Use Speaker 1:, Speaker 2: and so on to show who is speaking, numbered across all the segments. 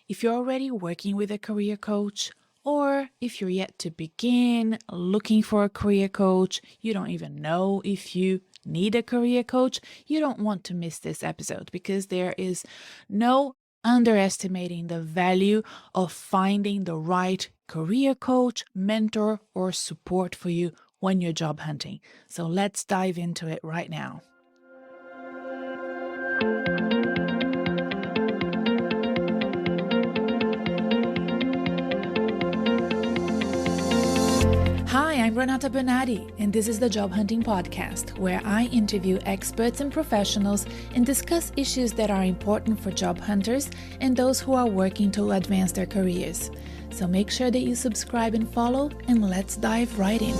Speaker 1: If you're already working with a career coach, or if you're yet to begin looking for a career coach, you don't even know if you need a career coach, you don't want to miss this episode because there is no underestimating the value of finding the right career coach, mentor, or support for you when you're job hunting. So let's dive into it right now. Hi, I'm Renata Bernardi, and this is the Job Hunting Podcast, where I interview experts and professionals and discuss issues that are important for job hunters and those who are working to advance their careers. So make sure that you subscribe and follow, and let's dive right in.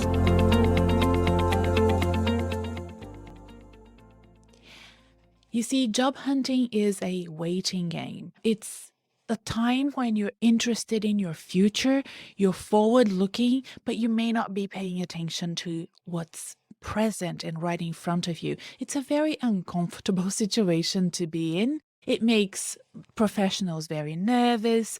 Speaker 1: You see, job hunting is a waiting game. It's a time when you're interested in your future, you're forward looking, but you may not be paying attention to what's present and right in front of you. It's a very uncomfortable situation to be in. It makes professionals very nervous,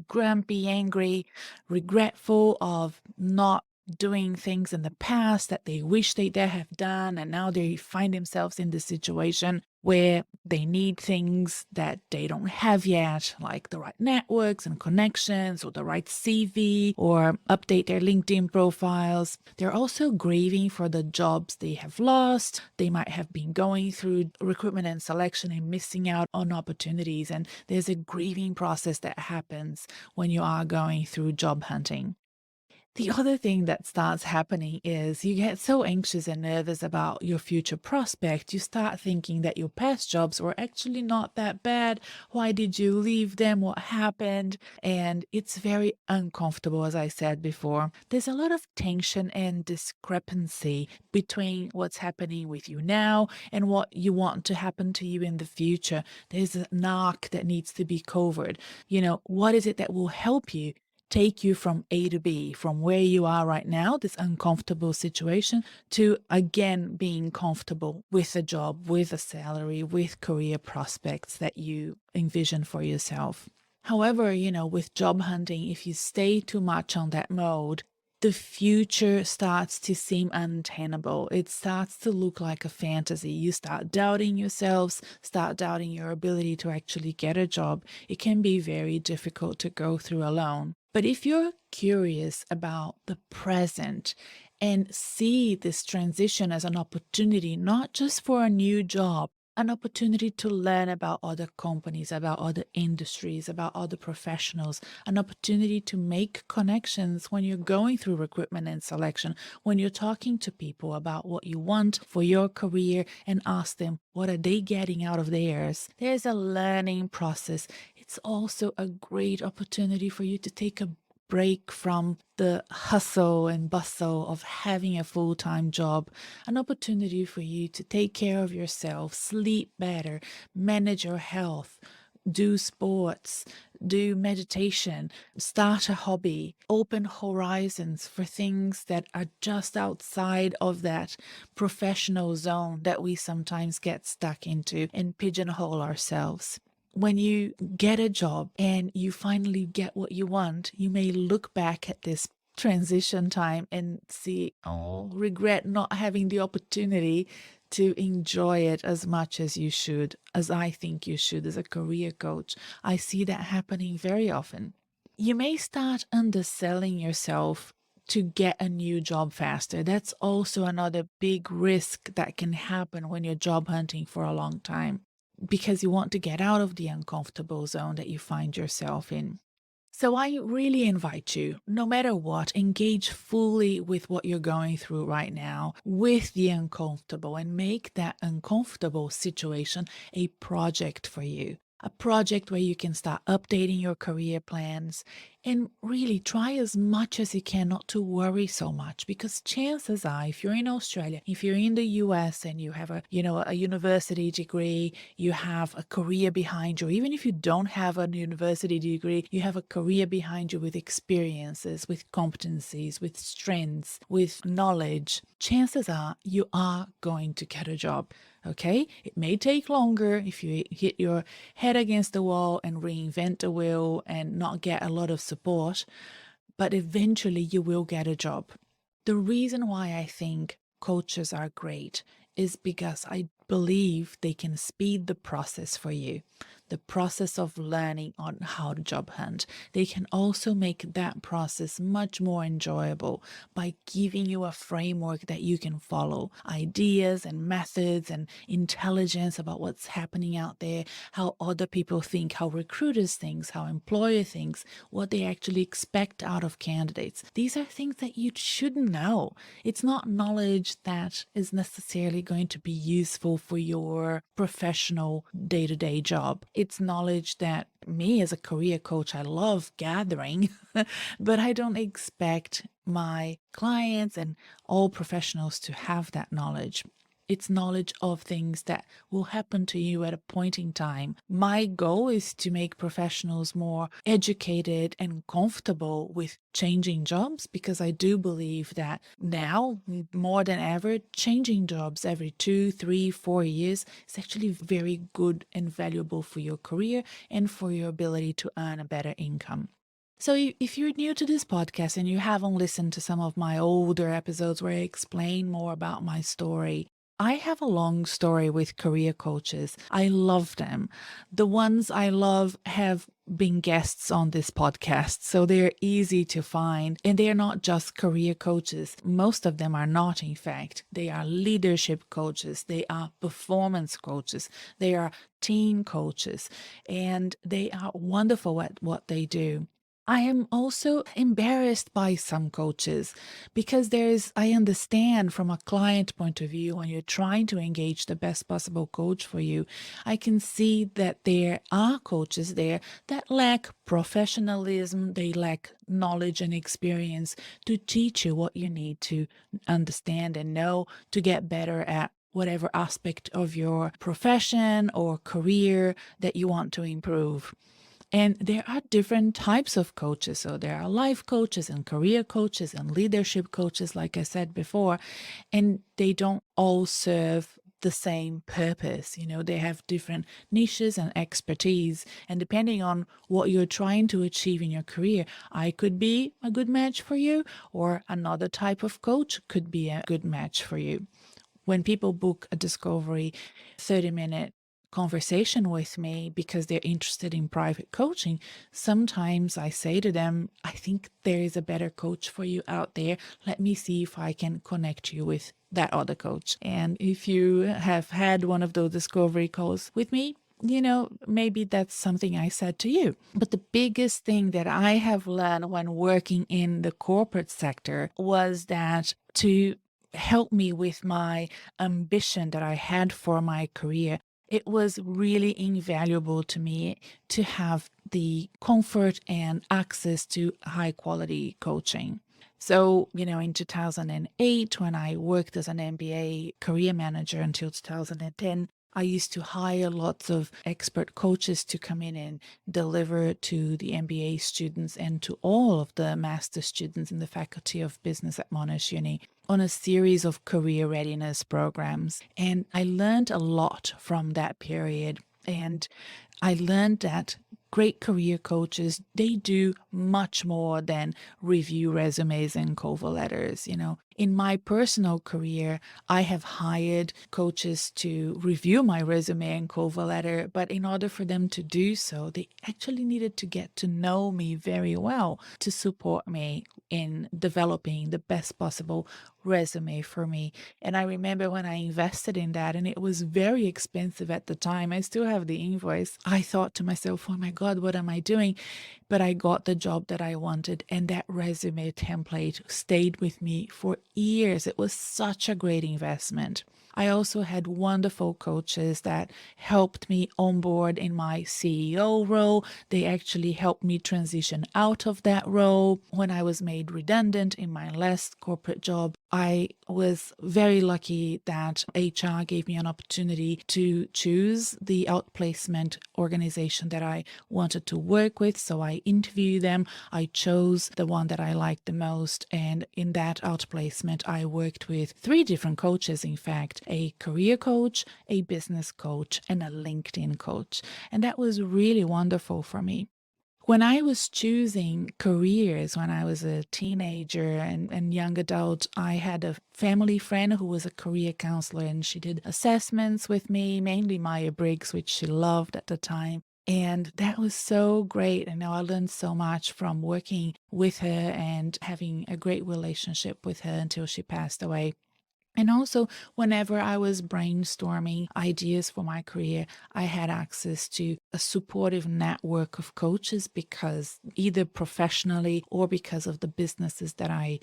Speaker 1: grumpy, angry, regretful of not doing things in the past that they wish they have done, and now they find themselves in this situation where they need things that they don't have yet, like the right networks and connections or the right CV or update their LinkedIn profiles. They're also grieving for the jobs they have lost. They might have been going through recruitment and selection and missing out on opportunities. And there's a grieving process that happens when you are going through job hunting. The other thing that starts happening is you get so anxious and nervous about your future prospect. You start thinking that your past jobs were actually not that bad. Why did you leave them? What happened? And it's very uncomfortable, as I said before. There's a lot of tension and discrepancy between what's happening with you now and what you want to happen to you in the future. There's an arc that needs to be covered. What is it that will help you take you from A to B, from where you are right now, this uncomfortable situation, to again being comfortable with a job, with a salary, with career prospects that you envision for yourself. However, with job hunting, if you stay too much on that mode, the future starts to seem untenable. It starts to look like a fantasy. You start doubting yourselves, start doubting your ability to actually get a job. It can be very difficult to go through alone. But if you're curious about the present and see this transition as an opportunity, not just for a new job, an opportunity to learn about other companies, about other industries, about other professionals, an opportunity to make connections when you're going through recruitment and selection, when you're talking to people about what you want for your career and ask them, what are they getting out of theirs? There's a learning process. It's also a great opportunity for you to take a break from the hustle and bustle of having a full-time job, an opportunity for you to take care of yourself, sleep better, manage your health, do sports, do meditation, start a hobby, open horizons for things that are just outside of that professional zone that we sometimes get stuck into and pigeonhole ourselves. When you get a job and you finally get what you want, you may look back at this transition time and see, oh, regret not having the opportunity to enjoy it as much as you should, as I think you should as a career coach. I see that happening very often. You may start underselling yourself to get a new job faster. That's also another big risk that can happen when you're job hunting for a long time, because you want to get out of the uncomfortable zone that you find yourself in. So I really invite you, no matter what, engage fully with what you're going through right now, with the uncomfortable, and make that uncomfortable situation a project for you. A project where you can start updating your career plans, And really try as much as you can not to worry so much, because chances are, if you're in Australia, if you're in the US and you have a university degree, you have a career behind you, even if you don't have a university degree, you have a career behind you with experiences, with competencies, with strengths, with knowledge, chances are you are going to get a job. Okay, it may take longer if you hit your head against the wall and reinvent the wheel and not get a lot of support, but eventually you will get a job. The reason why I think coaches are great is because I believe they can speed the process for you, the process of learning on how to job hunt. They can also make that process much more enjoyable by giving you a framework that you can follow, ideas and methods and intelligence about what's happening out there, how other people think, how recruiters think, how employer thinks, what they actually expect out of candidates. These are things that you should know. It's not knowledge that is necessarily going to be useful for your professional day-to-day job. It's knowledge that me as a career coach, I love gathering, but I don't expect my clients and all professionals to have that knowledge. It's knowledge of things that will happen to you at a point in time. My goal is to make professionals more educated and comfortable with changing jobs, because I do believe that now, more than ever, changing jobs every 2, 3, 4 years is actually very good and valuable for your career and for your ability to earn a better income. So, if you're new to this podcast and you haven't listened to some of my older episodes where I explain more about my story, I have a long story with career coaches. I love them. The ones I love have been guests on this podcast, so they're easy to find. And they're not just career coaches. Most of them are not, in fact. They are leadership coaches, they are performance coaches, they are team coaches, and they are wonderful at what they do. I am also embarrassed by some coaches because I understand from a client point of view, when you're trying to engage the best possible coach for you, I can see that there are coaches there that lack professionalism, they lack knowledge and experience to teach you what you need to understand and know to get better at whatever aspect of your profession or career that you want to improve. And there are different types of coaches. So there are life coaches and career coaches and leadership coaches, like I said before, and they don't all serve the same purpose. They have different niches and expertise. And depending on what you're trying to achieve in your career, I could be a good match for you, or another type of coach could be a good match for you. When people book a discovery 30-minute conversation with me because they're interested in private coaching, sometimes I say to them, I think there is a better coach for you out there. Let me see if I can connect you with that other coach. And if you have had one of those discovery calls with me, maybe that's something I said to you. But the biggest thing that I have learned when working in the corporate sector was that to help me with my ambition that I had for my career, it was really invaluable to me to have the comfort and access to high quality coaching. So, in 2008, when I worked as an MBA career manager until 2010, I used to hire lots of expert coaches to come in and deliver to the MBA students and to all of the master students in the Faculty of Business at Monash Uni on a series of career readiness programs. And I learned a lot from that period. And I learned that great career coaches, they do much more than review resumes and cover letters. In my personal career, I have hired coaches to review my resume and cover letter, but in order for them to do so, they actually needed to get to know me very well to support me in developing the best possible resume for me. And I remember when I invested in that, and it was very expensive at the time. I still have the invoice. I thought to myself, oh my God, what am I doing? But I got the job that I wanted, and that resume template stayed with me for years. It was such a great investment. I also had wonderful coaches that helped me onboard in my CEO role. They actually helped me transition out of that role when I was made redundant in my last corporate job. I was very lucky that HR gave me an opportunity to choose the outplacement organization that I wanted to work with. So I interviewed them. I chose the one that I liked the most. And in that outplacement, I worked with 3 different coaches, in fact, a career coach, a business coach, and a LinkedIn coach. And that was really wonderful for me. When I was choosing careers when I was a teenager and young adult, I had a family friend who was a career counselor, and she did assessments with me, mainly Myers-Briggs, which she loved at the time. And that was so great. And now I learned so much from working with her and having a great relationship with her until she passed away. And also, whenever I was brainstorming ideas for my career, I had access to a supportive network of coaches because either professionally or because of the businesses that I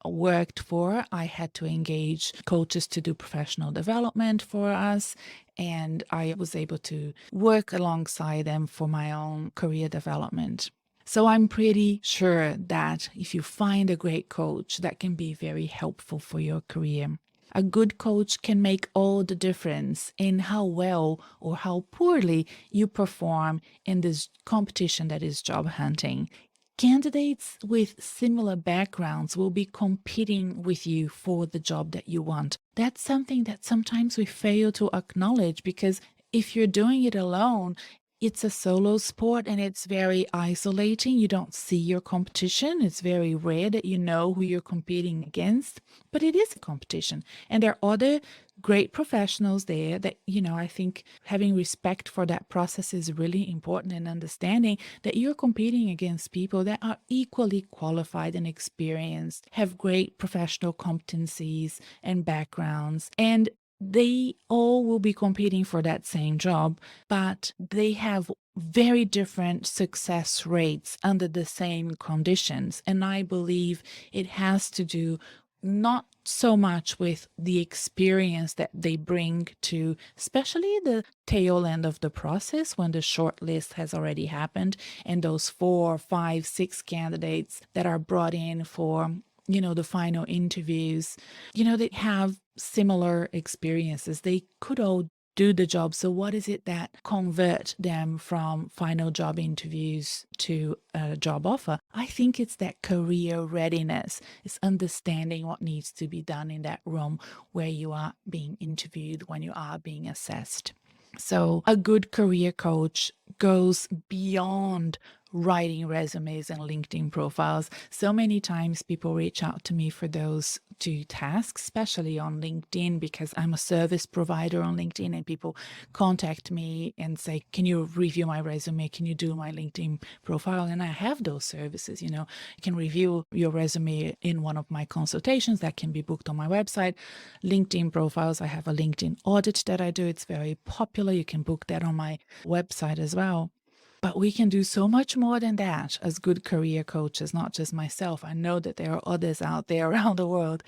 Speaker 1: worked for, I had to engage coaches to do professional development for us. And I was able to work alongside them for my own career development. So I'm pretty sure that if you find a great coach, that can be very helpful for your career. A good coach can make all the difference in how well or how poorly you perform in this competition that is job hunting. Candidates with similar backgrounds will be competing with you for the job that you want. That's something that sometimes we fail to acknowledge, because if you're doing it alone, it's a solo sport and it's very isolating. You don't see your competition. It's very rare that you know who you're competing against, but it is a competition. And there are other great professionals there that, I think having respect for that process is really important, and understanding that you're competing against people that are equally qualified and experienced, have great professional competencies and backgrounds, and they all will be competing for that same job, but they have very different success rates under the same conditions. And I believe it has to do not so much with the experience that they bring to, especially the tail end of the process when the short list has already happened, and those 4, 5, 6 candidates that are brought in for the final interviews, they have similar experiences. They could all do the job. So what is it that convert them from final job interviews to a job offer? I think it's that career readiness. It's understanding what needs to be done in that room where you are being interviewed, when you are being assessed. So a good career coach goes beyond writing resumes and LinkedIn profiles. So many times people reach out to me for those 2 tasks, especially on LinkedIn, because I'm a service provider on LinkedIn, and people contact me and say, can you review my resume? Can you do my LinkedIn profile? And I have those services. You can review your resume in one of my consultations that can be booked on my website. LinkedIn profiles, I have a LinkedIn audit that I do. It's very popular. You can book that on my website as well. But we can do so much more than that as good career coaches, not just myself. I know that there are others out there around the world.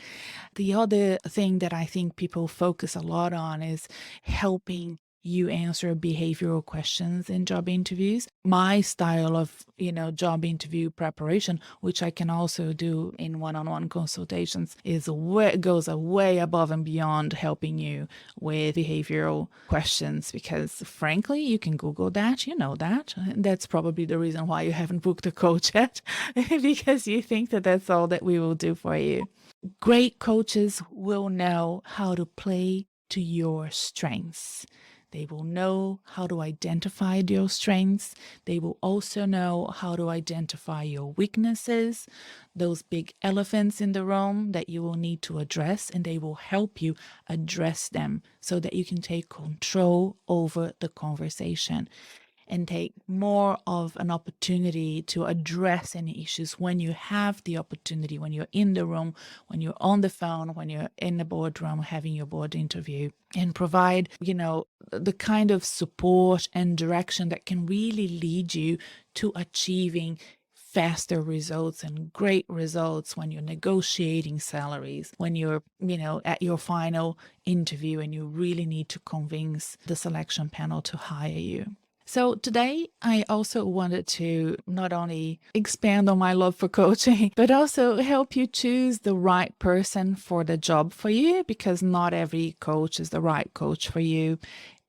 Speaker 1: The other thing that I think people focus a lot on is helping you answer behavioral questions in job interviews. My style of, job interview preparation, which I can also do in one-on-one consultations, goes way above and beyond helping you with behavioral questions, because frankly, you can Google that, that. That's probably the reason why you haven't booked a coach yet, because you think that that's all that we will do for you. Great coaches will know how to play to your strengths. They will know how to identify your strengths. They will also know how to identify your weaknesses, those big elephants in the room that you will need to address, and they will help you address them so that you can take control over the conversation and take more of an opportunity to address any issues when you have the opportunity, when you're in the room, when you're on the phone, when you're in the boardroom having your board interview, and provide, the kind of support and direction that can really lead you to achieving faster results and great results when you're negotiating salaries, when you're, at your final interview and you really need to convince the selection panel to hire you. So today, I also wanted to not only expand on my love for coaching, but also help you choose the right person for the job for you, because not every coach is the right coach for you,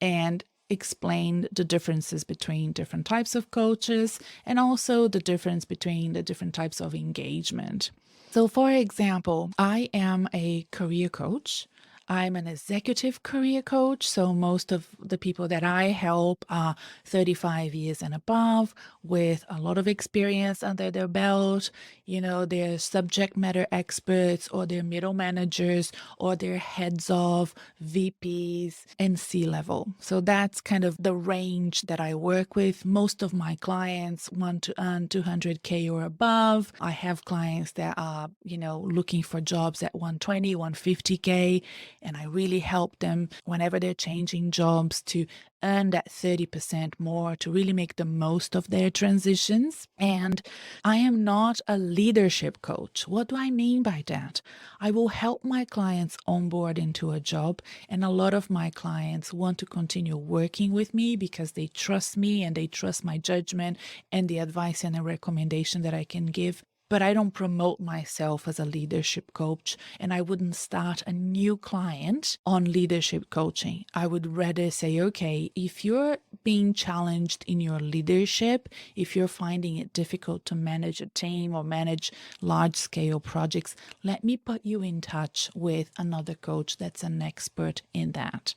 Speaker 1: and explain the differences between different types of coaches and also the difference between the different types of engagement. So, for example, I am a career coach. I'm an executive career coach. So most of the people that I help are 35 years and above with a lot of experience under their belt. They're subject matter experts, or they're middle managers, or they're heads of VPs and C-level. So that's kind of the range that I work with. Most of my clients want to earn 200K or above. I have clients that are, looking for jobs at 120, 150K. And I really help them whenever they're changing jobs to earn that 30% more, to really make the most of their transitions. And I am not a leadership coach. What do I mean by that? I will help my clients onboard into a job. And a lot of my clients want to continue working with me because they trust me and they trust my judgment and the advice and the recommendation that I can give. But I don't promote myself as a leadership coach, and I wouldn't start a new client on leadership coaching. I would rather say, okay, if you're being challenged in your leadership, if you're finding it difficult to manage a team or manage large scale projects, let me put you in touch with another coach that's an expert in that.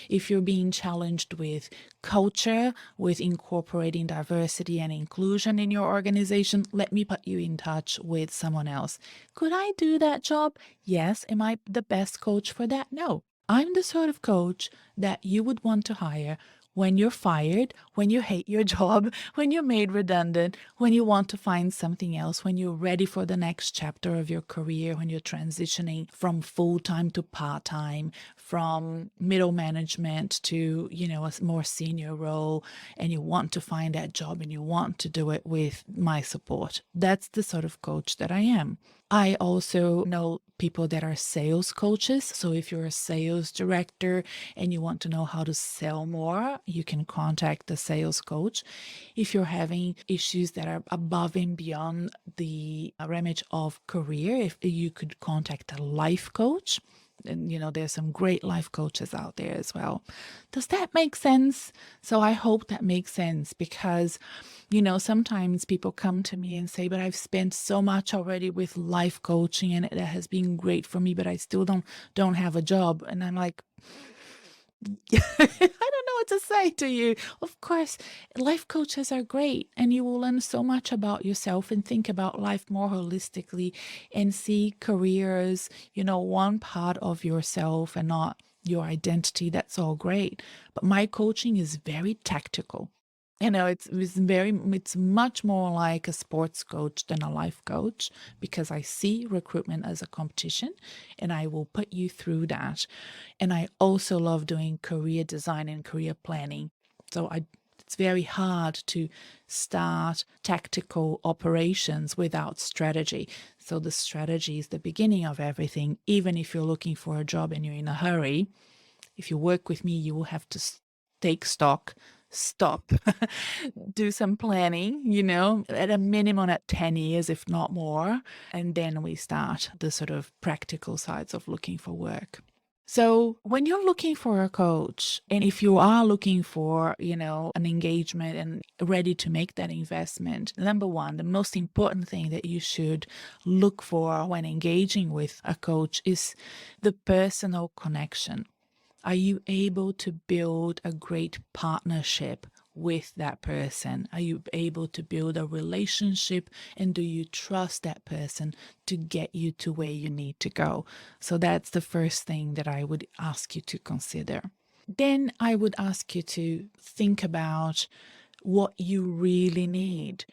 Speaker 1: If you're being challenged with culture, with incorporating diversity and inclusion in your organization, let me put you in touch with someone else. Could I do that job? Yes. Am I the best coach for that? No. I'm the sort of coach that you would want to hire when you're fired, when you hate your job, when you're made redundant, when you want to find something else, when you're ready for the next chapter of your career, when you're transitioning from full-time to part-time, from middle management to, a more senior role, and you want to find that job and you want to do it with my support. That's the sort of coach that I am. I also know people that are sales coaches. So if you're a sales director and you want to know how to sell more, you can contact the sales coach. If you're having issues that are above and beyond the remit of career, if you could contact a life coach. And, there's some great life coaches out there as well. Does that make sense? So I hope that makes sense, because, sometimes people come to me and say, but I've spent so much already with life coaching and it has been great for me, but I still don't have a job. And I'm like, I don't know what to say to you. Of course, life coaches are great, and you will learn so much about yourself and think about life more holistically and see careers, one part of yourself and not your identity. That's all great. But my coaching is very tactical. It's much more like a sports coach than a life coach, because I see recruitment as a competition and I will put you through that. And I also love doing career design and career planning. It's very hard to start tactical operations without strategy. So the strategy is the beginning of everything. Even if you're looking for a job and you're in a hurry, if you work with me, you will have to take stock, stop, do some planning, at a minimum at 10 years, if not more. And then we start the sort of practical sides of looking for work. So when you're looking for a coach, and if you are looking for, an engagement and ready to make that investment, number one, the most important thing that you should look for when engaging with a coach is the personal connection. Are you able to build a great partnership with that person? Are you able to build a relationship, and do you trust that person to get you to where you need to go? So that's the first thing that I would ask you to consider. Then I would ask you to think about what you really need.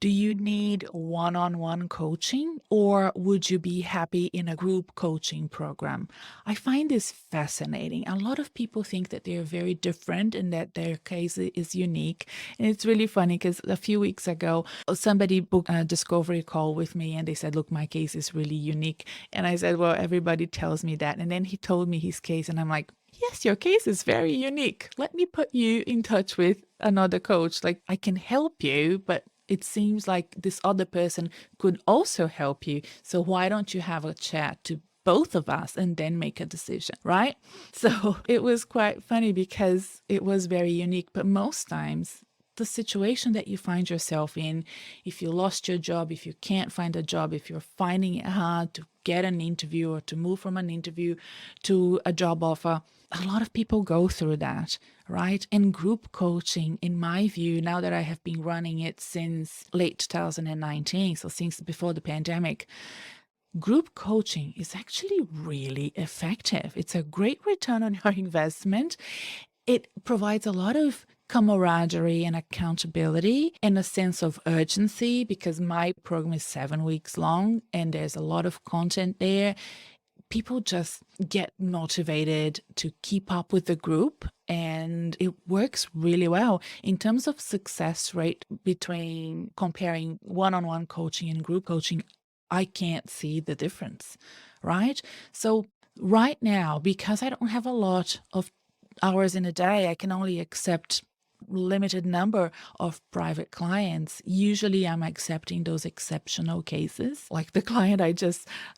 Speaker 1: Do you need one-on-one coaching or would you be happy in a group coaching program? I find this fascinating. A lot of people think that they're very different and that their case is unique. And it's really funny because a few weeks ago, somebody booked a discovery call with me and they said, look, my case is really unique. And I said, well, everybody tells me that. And then he told me his case and I'm like, yes, your case is very unique. Let me put you in touch with another coach. Like I can help you, but it seems like this other person could also help you. So why don't you have a chat to both of us and then make a decision, right? So it was quite funny because it was very unique. But most times, the situation that you find yourself in, if you lost your job, if you can't find a job, if you're finding it hard to get an interview or to move from an interview to a job offer, a lot of people go through that, right? And group coaching, in my view, now that I have been running it since late 2019, so since before the pandemic, group coaching is actually really effective. It's a great return on your investment. It provides a lot of camaraderie and accountability and a sense of urgency because my program is 7 weeks long and there's a lot of content there. People just get motivated to keep up with the group and it works really well. In terms of success rate between comparing one-on-one coaching and group coaching, I can't see the difference, right? So right now, because I don't have a lot of hours in a day, I can only accept limited number of private clients. Usually I'm accepting those exceptional cases, like the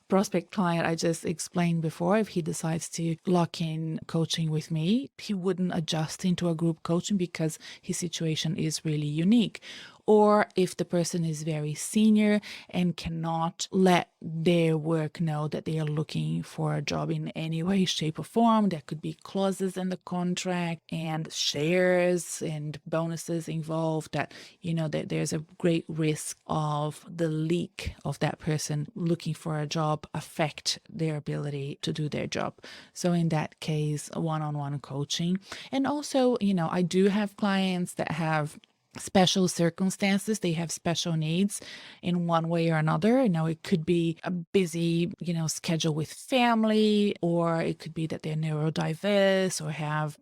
Speaker 1: prospect client I just explained before. If he decides to lock in coaching with me, he wouldn't adjust into a group coaching because his situation is really unique. Or if the person is very senior and cannot let their work know that they are looking for a job in any way, shape, or form, there could be clauses in the contract and shares and bonuses involved that there's a great risk of the leak of that person looking for a job affect their ability to do their job. So in that case, one-on-one coaching. And also, I do have clients that have special circumstances. They have special needs in one way or another. It could be a busy, schedule with family, or it could be that they're neurodiverse or have,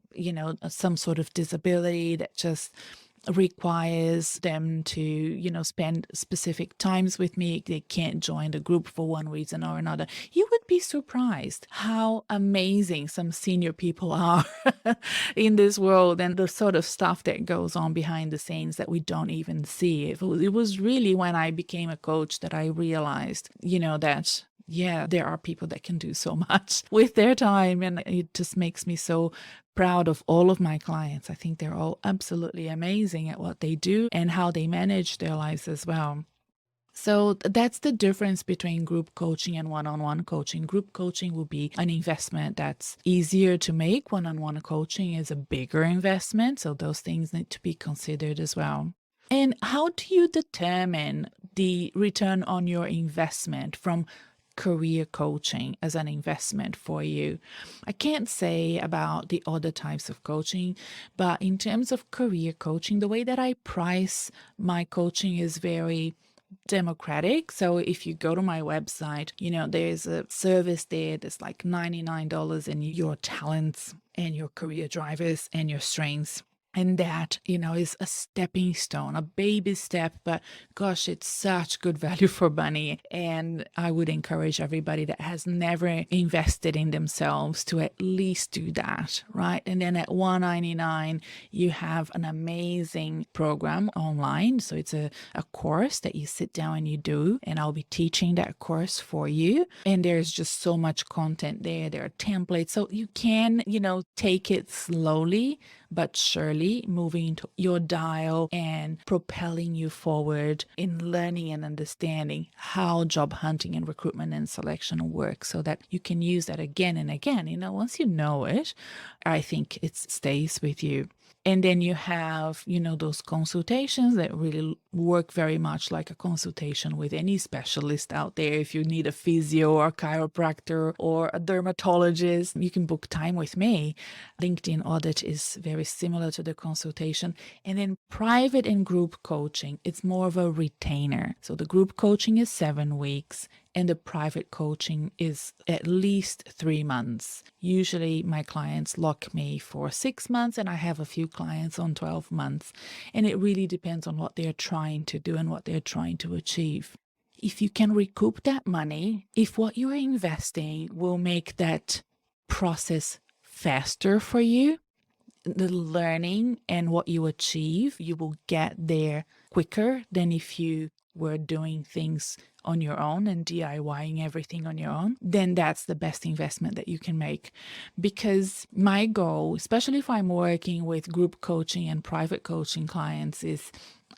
Speaker 1: some sort of disability that just requires them to, spend specific times with me. They can't join the group for one reason or another. You would be surprised how amazing some senior people are in this world and the sort of stuff that goes on behind the scenes that we don't even see. It was really when I became a coach that I realized, that yeah, there are people that can do so much with their time. And it just makes me so proud of all of my clients. I think they're all absolutely amazing at what they do and how they manage their lives as well. So that's the difference between group coaching and one-on-one coaching. Group coaching will be an investment that's easier to make. One-on-one coaching is a bigger investment. So those things need to be considered as well. And how do you determine the return on your investment from career coaching as an investment for you? I can't say about the other types of coaching, but in terms of career coaching, the way that I price my coaching is very democratic. So if you go to my website, there's a service there that's like $99 and your talents and your career drivers and your strengths. And that, is a stepping stone, a baby step, but gosh, it's such good value for money. And I would encourage everybody that has never invested in themselves to at least do that, right? And then at $199, you have an amazing program online. So it's a course that you sit down and you do, and I'll be teaching that course for you. And there's just so much content there. There are templates. So you can, take it slowly, but surely moving into your dial and propelling you forward in learning and understanding how job hunting and recruitment and selection work so that you can use that again and again. Once you know it, I think it stays with you. And then you have, those consultations that really work very much like a consultation with any specialist out there. If you need a physio or a chiropractor or a dermatologist, you can book time with me. LinkedIn Audit is very similar to the consultation. And then private and group coaching, it's more of a retainer. So the group coaching is 7 weeks and the private coaching is at least 3 months. Usually my clients lock me for 6 months, and I have a few clients on 12 months. And it really depends on what they're trying to do and what they're trying to achieve. If you can recoup that money, if what you're investing will make that process faster for you, the learning and what you achieve, you will get there quicker than if you were doing things on your own and DIYing everything on your own, then that's the best investment that you can make. Because my goal, especially if I'm working with group coaching and private coaching clients, is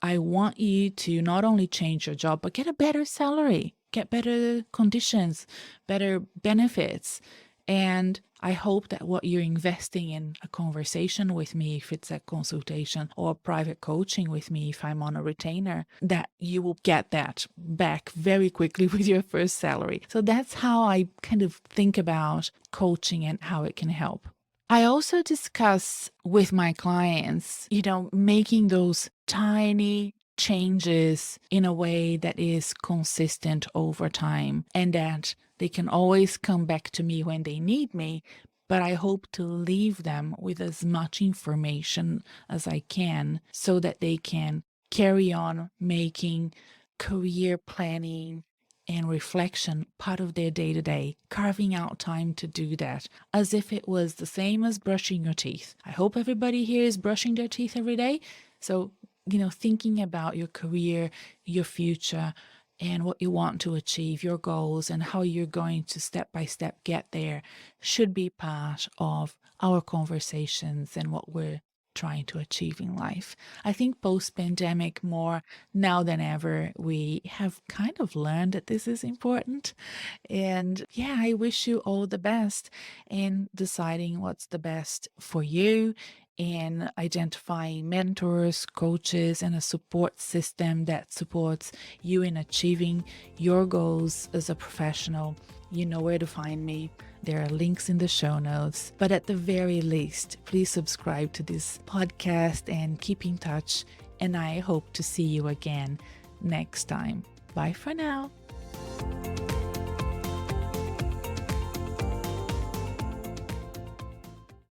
Speaker 1: I want you to not only change your job, but get a better salary, get better conditions, better benefits. And I hope that what you're investing in a conversation with me, if it's a consultation, or private coaching with me, if I'm on a retainer, that you will get that back very quickly with your first salary. So that's how I kind of think about coaching and how it can help. I also discuss with my clients, making those tiny changes in a way that is consistent over time, and that they can always come back to me when they need me, but I hope to leave them with as much information as I can so that they can carry on making career planning and reflection part of their day-to-day, carving out time to do that as if it was the same as brushing your teeth. I hope everybody here is brushing their teeth every day. So, thinking about your career, your future, and what you want to achieve, your goals, and how you're going to step by step get there should be part of our conversations and what we're trying to achieve in life. I think post-pandemic, more now than ever, we have kind of learned that this is important. And yeah, I wish you all the best in deciding what's the best for you, in identifying mentors, coaches, and a support system that supports you in achieving your goals as a professional. You know where to find me. There are links in the show notes. But at the very least, please subscribe to this podcast and keep in touch. And I hope to see you again next time. Bye for now.